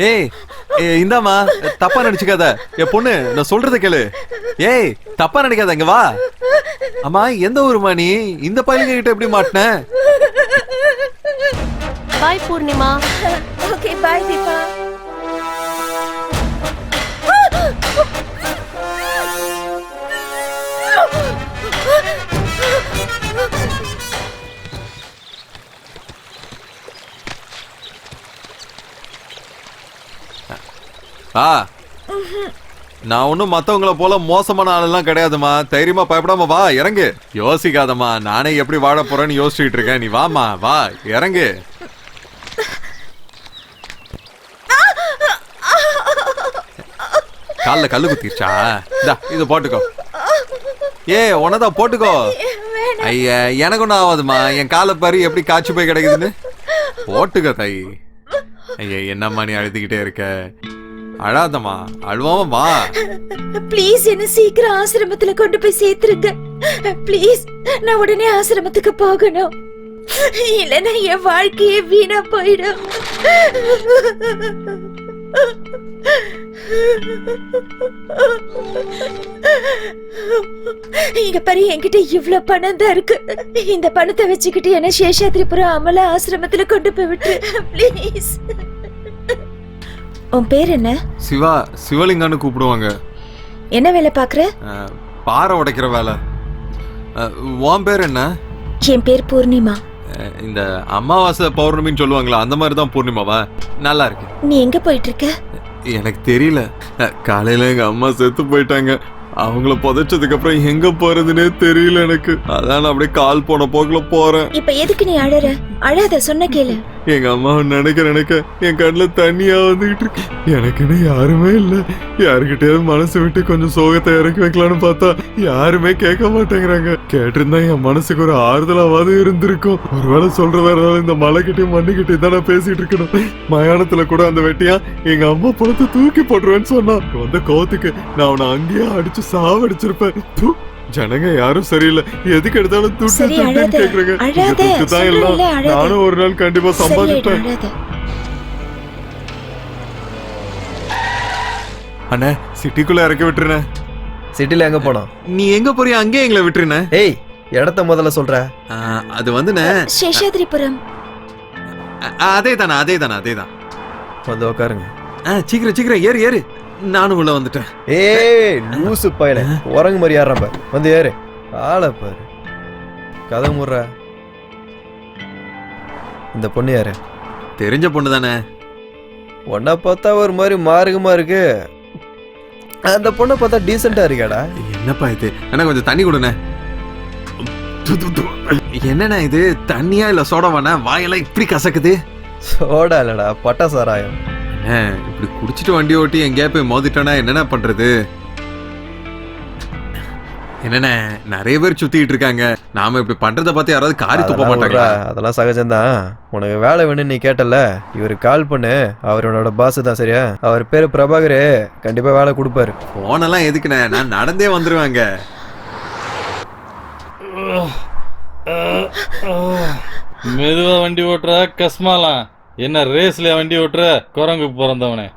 ஏய் இந்தாமா, தப்பா நினைச்சுக்காத. என் பொண்ணு, நான் சொல்றத கேளு. ஏய், தப்பா நினைக்காத, இங்க வா. அம்மா, எந்த ஊருமா நீ? இந்த பையங்க கிட்ட எப்படி மாட்டின? பாய் பூர்ணிமா. ஓகே, பாய் தீபா. நான் ஒன்னும் மத்தவங்கள போல மோசமான ஆளெல்லாம் கிடையாதுமா. தைரியமா பயப்படாம வா, இறங்கு. யோசிக்காதம்மா, நானே எப்படி வாழ போறேன்னு யோசிச்சுட்டு இருக்கேன். நீ வாமா, வா, இறங்கு. கால்ல கல்லு குத்திருச்சா? இது போட்டுக்கோ. உனதான் போட்டுக்கோ. ஐயா, எனக்கு ஒன்னும் ஆகாதுமா. என் காலை பாரு எப்படி காய்ச்சி போய் கிடைக்குதுன்னு. போட்டுக்கோ தாய். ஐயா, என்னம்மா நீ அழுதுகிட்டே இருக்க? அழாதம்மா, அழுவாம வா. ப்ளீஸ் என்ன சீக்கிரம் ஆசிரமத்துல கொண்டு போய் சேர்த்துருங்க. ப்ளீஸ், நான் உடனே ஆசிரமத்துக்கு போகணும். இல்லைன்னா என் வாழ்க்கையே வீணா போயிடும். இங்க பாரு, என்கிட்ட இவ்வளவு பணம் தான் இருக்கு. இந்த பணத்தை வச்சுக்கிட்டு என்ன சேஷாத்ரிபுரம் அமலா ஆசிரமத்துல கொண்டு போய் விட்டு ப்ளீஸ். உன் பேர் என்ன? சிவா, சிவலிங்கன்னு கூப்பிடுவாங்க. என்ன வேலை பாக்குற? பாறை உடைக்கிற வேலை. உன் பேர் என்ன? என் பேர் பூர்ணிமா. இந்த அமாவாசை பௌர்ணமின்னு சொல்லுவாங்களா, அந்த மாதிரி தான் பூர்ணிமாவா? நல்லா இருக்கு. நீ எங்க போயிட்டு இருக்க? எனக்கு தெரியல. காலையில எங்க அம்மா செத்து போயிட்டாங்க. அவங்கள புதைச்சதுக்கு அப்புறம் எங்க போறதுன்னே தெரியல எனக்கு. அதான் அப்படியே கால் போன போக்குல போறேன். இப்ப எதுக்கு நீ அழற? அழாத, சொன்ன கேளு. எங்க அம்மாவை நினைக்க என் கண்ணுல தண்ணியா வந்துகிட்டு இருக்கு. எனக்குன்னு யாருமே இல்ல. யாருக்கிட்டயாவது மனசு விட்டு கொஞ்சம் சோகத்தை இறக்கி வைக்கலான்னு பார்த்தா யாருமே கேட்க மாட்டேங்கிறாங்க. கேட்டிருந்தா என் மனசுக்கு ஒரு ஆறுதலாவது இருந்திருக்கும். ஒருவேளை சொல்றதா இருந்தாலும் இந்த மலைக்கிட்டையும் மண்ணுக்கிட்டையும் தான் நான் பேசிட்டு இருக்கணும். மயானத்துல கூட அந்த வெட்டியா எங்க அம்மா பணத்தை தூக்கி போட்டுருவேன்னு சொன்னா வந்த கோவத்துக்கு நான் அவனை அங்கேயே அடிச்சு சாவடிச்சிருப்பேன். ஜனங்க யாரும் சரியில்லை. எதுக்கு எடுத்தாலும் துட்டு கேக்குறாங்க. நானும் ஒரு நாள் கண்டிப்பா சம்பாதிப்பேன். அண்ணே, சிட்டிக்குள்ள இறக்கி விட்டுருன. சிட்டில எங்க போனோம்? நீ எங்க போறியா? அங்கே எங்களை விட்டுருன. ஏய், இடத்த முதல்ல சொல்ற. அது வந்து சேஷாத்ரிபுரம். அதேதான். வந்து உட்காருங்க. சீக்கிரம் ஏறு ஏறு. நானும் உள்ள வந்துட்டேன். ஏய் லூசு பையனே, உறங்கு மாதிரி யாரா பாரு. வந்து ஏறு. ஆளை பாரு. கதை முடுற. இந்த பொண்ணு யாரு? தெரிஞ்ச பொண்ணு தானே. உன்னை பார்த்தா ஒரு மாதிரி மார்க்கமா இருக்கு. அந்த பொண்ணை பார்த்தா டீசெண்டா இருக்காடா. என்னப்பா இது? என்ன கொஞ்சம் தண்ணி கொடுண்ணே. என்னண்ணா இது? தண்ணியா இல்ல சோடாவாண்ணா? வாயெல்லாம் இப்படி கசக்குது. சோடா இல்லடா, பட்டா சாராயம். இப்படி குடிச்சிட்டு வண்டி ஓட்டி எங்கேயா போய் மோதிட்டோன்னா என்னென்ன பண்றது? என்னென்ன நிறைய பேர் சுத்திட்டு இருக்காங்க. நாம இப்படி பண்றத பார்த்து யாராவது காரி துப்ப மாட்டாங்க. அதெல்லாம் சகஜம்தான். உனக்கு வேலை வேணும்னு நீ கேட்டல, இவரு கால் பண்ணு. அவர் உன்னோட பாஸ் தான், சரியா? அவர் பேரு பிரபாகர். கண்டிப்பா வேலை கொடுப்பாரு. போனெல்லாம் எதுக்குண்ணே? நான் நடந்தே வந்துருவாங்க. மெதுவா வண்டி ஓட்டுற கஸ்மாலாம். என்ன ரேஸ்ல வண்டி ஓட்டுற? குரங்கு பிறந்தவனே,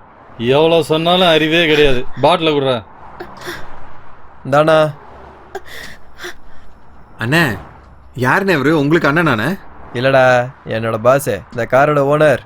எவ்வளவு சொன்னாலும் அறிவே கிடையாது. பாட்டில குடுற. தானா அண்ணே, யாருண்ணே இவரு? உங்களுக்கு அண்ணன் நானே? இல்லடா, என்னோட பாஸ், இந்த காரோட ஓனர்.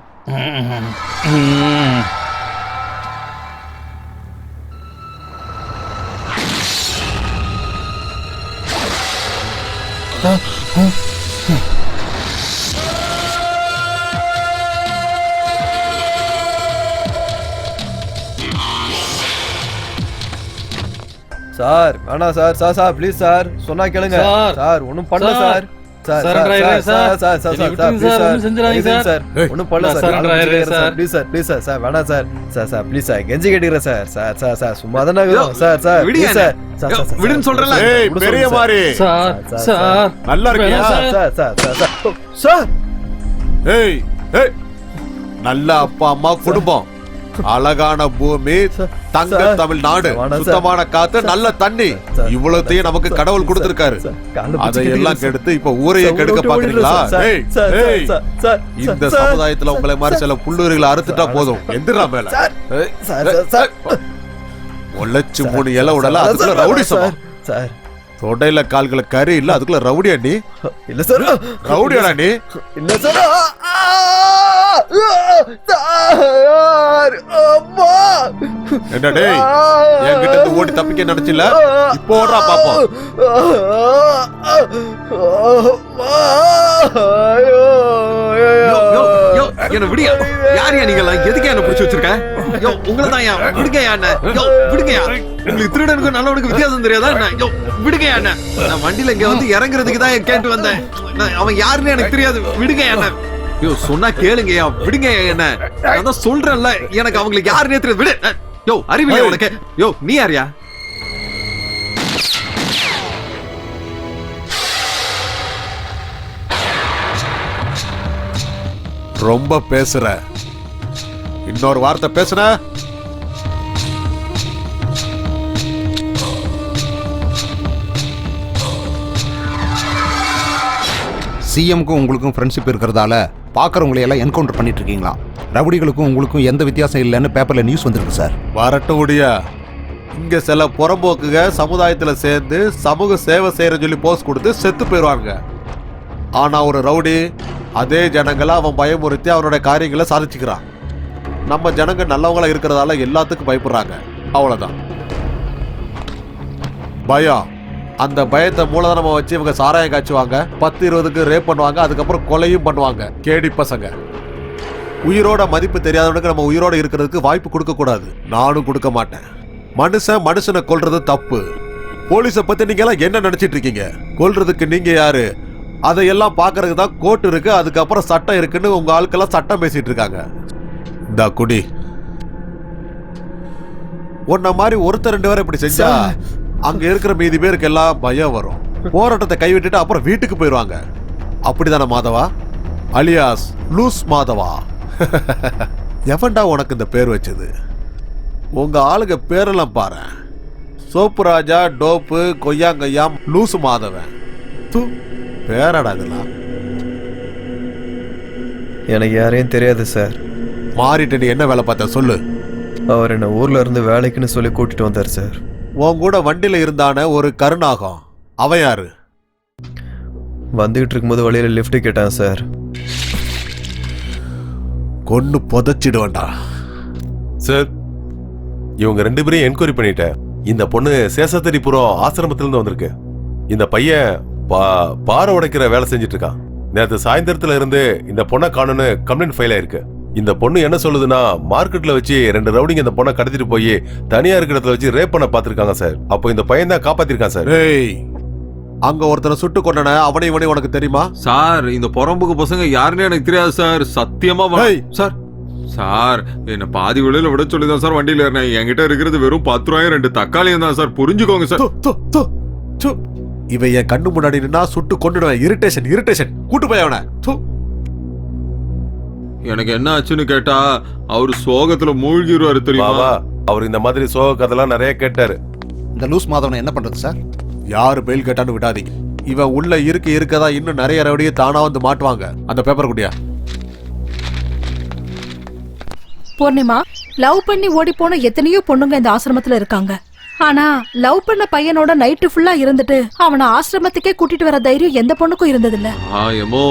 சார் வேணாம் sir sir sir please sir சொன்னா கேளுங்க சார். சார் ஒன்றும் பண்ணல சார். சார் சார் Surrender ஆயிடுறேன் சார் சார். சார் சார் என்னை சார் விட்டுருங்க சார், ஒண்ணும் செஞ்சிடாதீங்க சார் சார். சார் ஒன்றும் பண்ணல நான் சார் surrender ஆயிடுறேன் sir. Please sir please sir sir வேணாம் sir sir sir please sir கெஞ்சி கேட்டுக்கிறேன் சார் சார் சார் சார் சும்மா தானே இருக்கிறோம் சார் சார் விடுங்க ப்ளீஸ் சார் சார் சார் விடுன்னு சொல்றேன்ல. ஏய் பெரிய மாதிரி சார் சார், சார் நல்லா இருக்கியா வேணாம் sir. Sir sir sir sir sir ஏய் ஏய் நல்ல அப்பா அம்மா குடும்பம் அழகான பூமி தங்க சார். தமிழ்நாடு வேணாம் சார். சுத்தமான காத்து நல்ல தண்ணி சார். இவ்வளவுத்தையும் நமக்கு கடவுள் கொடுத்திருக்காரு சார், காலைல பிடிச்சு அதையெல்லாம் கேட்டுக்கிறேன் கெடுத்து இப்ப ஊரையே சார், கெடுக்க விட்டு பாக்குறீங்களா சார், ஏய் சார், ஏய் சார், சார், இந்த சார், சமுதாயத்துல உங்களை மாதிரி சில புல்லுரிகளை அறுத்துட்டா போதும் எந்திரா மேல சார், ஏய், சார், சார், சார். உழைச்சு 3 இலை விடல சார், அதுக்குள்ள சார், ரவுடி சமா சார், சார் தொடையில கால்கள கறி இல்ல அதுக்குள்ள ரவுடியா நீ இல்ல சார் ரவுடியாடா நீ இல்ல சார் சார் அம்மா என்ன டேய் என்கிட்ட இருந்து ஓடி தப்பிக்க நினைச்சில இப்போ ஓடுறா பாப்போம் யோ, யோ, யோ, என்ன விடுங்க. யாரையா நீங்கெல்லாம்? எதுக்கு என்ன பிடிச்சு வச்சிருக்க? யோ, உங்களைதான்யா. விடுங்கயா என்ன? யோ, விடுங்கயா. உங்களுக்கு திருடனுக்கும் நல்லவனுக்கு வித்தியாசம் தெரியாதா என்ன? யோ, விடுங்கயா என்ன? நான் வண்டியில இங்க வந்து இறங்குறதுக்கு தான் கேட்டு வந்தேன். அவன் யாருன்னு எனக்கு தெரியாது. விடுங்கயா என்ன? யோ, சொன்னா கேளுங்கயா. விடுங்கயா என்ன? நான் தான் சொல்றேன்ல, எனக்கு அவங்களுக்கு யாருன்னே தெரியாது. விடு. யோ, அறிவில்லையா உனக்கு? யோ, நீ யாரியா? ரொம்ப பேசுற இன்னொரு வார்த்தை பேசுன சிஎம்க்கும் உங்களுக்கும் ஃப்ரெண்ட்ஷிப் இருக்கிறதால பார்க்குறவங்களை எல்லாம் என்கவுண்டர் பண்ணிட்டு இருக்கீங்களா? ரவுடிகளுக்கும் உங்களுக்கும் எந்த வித்தியாசம் இல்லைன்னு பேப்பரில் நியூஸ் வந்திருக்கு சார். வரட்டும் முடியா இங்க சில புறம்போக்குக சமுதாயத்துல சேர்ந்து சமூக சேவை செய்யற சொல்லி போஸ்ட் கொடுத்து செத்து போயிடுவாங்க. ஆனா ஒரு ரவுடி அதே ஜனங்களை அவன் பயமுறுத்தி அவனோட காரியங்களை சாதிச்சுக்கிறான். நம்ம ஜனங்க நல்லவங்களா இருக்கிறதால எல்லாத்துக்கும் பயப்படுறாங்க. அவ்வளவுதான் பயம். அந்த பயத்தை மூலதனமா வச்சு இவங்க சாராயம் காய்ச்சுவாங்க, 10-20க்கு ரேப் பண்ணுவாங்க, அதுக்கப்புறம் கொலையும் பண்ணுவாங்க. கேடி பசங்க. உயிரோட மதிப்பு தெரியாதவனுக்கு நம்ம உயிரோட இருக்கிறதுக்கு வாய்ப்பு கொடுக்க கூடாது. நானும் கொடுக்க மாட்டேன். மனுஷனை கொல்றது தப்பு. போலீஸை பத்தி நீங்க எல்லாம் என்ன நினைச்சிட்டு இருக்கீங்க? கொல்றதுக்கு நீங்க யாரு? அதையெல்லாம் பாக்குறதுக்கு தான் கோர்ட் இருக்கு, அதுக்கப்புறம் சட்டம் இருக்குன்னு உங்க ஆட்கெல்லாம் சட்டம் பேசிட்டு இருக்காங்க. இந்த குடி உன்ன மாதிரி ஒருத்தர் 2 பேரை இப்படி செஞ்சா அங்க இருக்கிற மீதி பேருக்கு எல்லாம் பயம் வரும். போராட்டத்தை கைவிட்டுட்டு அப்புறம் வீட்டுக்கு போயிடுவாங்க. அப்படிதானே மாதவா? அலியாஸ் லூஸ் மாதவா? எவன்டா உனக்கு இந்த பேர் வச்சது? உங்க ஆளுங்க பேரெல்லாம் பாரு. சோப்பு ராஜா, டோப்பு, கொய்யாங்கய்யாம், லூசு மாதவன். தூ பேராடா இதெல்லாம். எனக்கு யாரையும் தெரியாது சார். மாறிட்டு நீ என்ன வேலை பார்த்த சொல்லு. அவர் என்ன ஊர்ல இருந்து வேலைக்குன்னு சொல்லி கூட்டிட்டு வந்தார் சார். உன் கூட வண்டியில இருந்தான ஒரு கருணாகம், அவன் யாரு? வந்துகிட்டு இருக்கும்போது வழியில லிஃப்ட் கேட்டான் சார். கொன்னு புதைச்சிடுவேன்டா. சார், இவங்க 2 பேரையும் என்கொயரி பண்ணிட்டேன். இந்த பொண்ணு சேஷாத்திரிபுரம் ஆசிரமத்திலிருந்து வந்திருக்கு. இந்த பையன் பாறை உடைக்கிற வேலை செஞ்சுட்டு இருக்கான். நேற்று சாயந்தரத்துல இருந்து இந்த பொண்ணை காணும்னு கம்ப்ளைண்ட் ஃபைல் ஆயிருக்கு. இந்த பொண்ணு என்ன சொல்லுதுன்னா, மார்க்கெட்ல வச்சு 2 ரவுடிங்க இந்த பொண்ணை கடத்திட்டு போய் தனியா இருக்கிற இடத்துல வச்சு ரேப் பண்ண பாத்துருக்காங்க சார். அப்போ இந்த பையன் தான் காப்பாத்திருக்கான் சார். ஏய், அங்க ஒருத்தனை சுட்டு கொண்டன, அவனை இவனை உனக்கு தெரியுமா? சார், இந்த புறம்போக்கு பசங்க யாருன்னு எனக்கு தெரியாது சார். சத்தியமா ஏய். சார் சார் என்ன பாதி விலையில விட சொல்லிதான் சார் வண்டியில ஏறினேன். என்கிட்ட இருக்கிறது வெறும் 10 ரூபாயும் 2 தக்காளியும் தான் சார். புரிஞ்சுக்கோங்க சார். து, து, து, து. இவன் என் கண்ணு முன்னாடி நின்னா சுட்டு கொண்டுடுவேன். இரிட்டேஷன் கூட்டு போய் அவனை. து. எனக்கு என்ன ஆச்சுன்னு கேட்டா அவரு சோகத்துல மூழ்கிடுவாரு தெரியுமா? பாவா, அவர் இந்த மாதிரி சோக கதைலாம் நிறைய கேட்டாரு. இந்த லூஸ் மாதவனை என்ன பண்றது சார்? யாரு பெயில் கேட்டான்னு விடாதீங்க. இவன் உள்ள இருக்கதா இன்னும் நிறைய ரவுடியை தானா வந்து மாட்டுவாங்க. அந்த பேப்பர் குடியா. பூர்ணிமா, லவ் பண்ணி ஓடி போன எத்தனையோ பொண்ணுங்க இந்த ஆசிரமத்துல இருக்காங்க. ஆனா லவ் பண்ண பையனோட நைட்டு ஃபுல்லா இருந்துட்டு அவனை ஆசிரமத்துக்கே கூட்டிட்டு வர தைரியம் எந்த பொண்ணுக்கும் இருந்ததில்ல. எமோ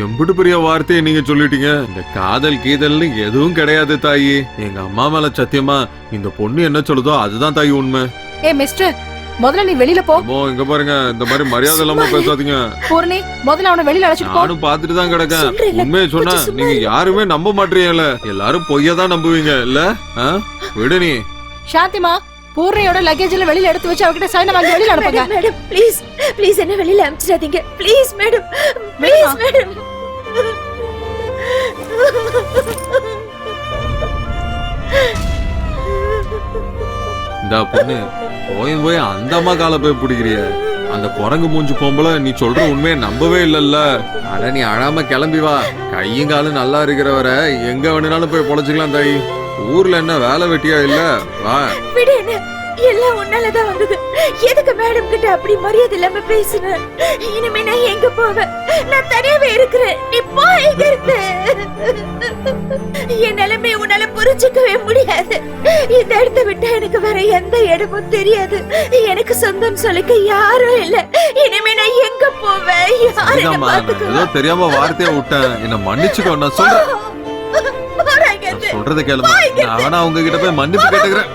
எம்பிட்டு பெரிய வார்த்தையை நீங்க சொல்லிட்டீங்க. இந்த காதல் கீதல்னு எதுவும் கிடையாது தாயி. எங்க அம்மா மேல சத்தியமா இந்த பொண்ணு என்ன சொல்லுதோ அதுதான் தாயி உண்மை. ஏ மிஸ்டர், முதல்ல நீ வெளியில போ. இங்க பாருங்க, இந்த மாதிரி மரியாதை இல்லாம பேசாதீங்க. பூர்ணி, முதல்ல அவனை வெளியில அழைச்சிட்டு போ. நானும் பாத்துட்டு தான் கிடக்கேன். சொல்றேன்ல, உண்மையை சொன்னா கொஞ்சம் சும்மா நீங்க இரு. யாருமே நம்ப மாட்டீங்கல்ல. எல்லாரும் பொய்யா தான் நம்புவீங்க இல்ல? விடு நீ. சாந்திமா, பூர்ணியோட லக்கேஜ்ல வெளியில எடுத்து வச்சு அவகிட்ட சைனை வாங்கி வெளியில அனுப்புங்க. மேடம் ப்ளீஸ் ப்ளீஸ் என்ன வெளியில அனுப்பிச்சிடாதீங்க ப்ளீஸ் மேடம் ப்ளீஸ் மேடம். இந்த பொண்ணு போய் அந்த அம்மா கால போய் பிடிக்கிறிய. அந்த குரங்கு மூஞ்சி பொம்பளை நீ சொல்ற உண்மையை நம்பவே இல்லல்ல. அட நீ அழாம கிளம்பி வா. கையும் காலும் நல்லா இருக்கிறவரை எங்க வேணும்னாலும் போய் பொழைச்சுக்கலாம் தாய். ஊர்ல என்ன வேலை வெட்டியா இல்ல? வா விடு என்ன, எல்லாம் உன்னாலதான் வந்தது. எதுக்கு மேடம் கிட்ட அப்படி மரியாதை இல்லாம பேசுன? இனிமே நான் எங்க போவேன்? நான் தனியாவே இருக்கிறேன். நீ போ இங்க இருந்து. என் நிலைமை உன்னால புரிஞ்சுக்கவே முடியாது. இந்த இடத்தை விட்டு எனக்கு வேற எந்த இடமும் தெரியாது. எனக்கு சொந்தம் சொல்லிக்க யாரும் இல்ல. இனிமே நான் எங்க போவேன்? யாரு என்ன ஏதோ பாத்துக்குவா? தெரியாம வார்த்தையை விட்டேன். என்ன மன்னிச்சுக்கோ. நான் சொல்றேன், போறாங்க. சொல்றதை கேளுமா. நான் வேணா உங்ககிட்ட போய் மன்னிப்பு கேட்டுக்கிறேன்.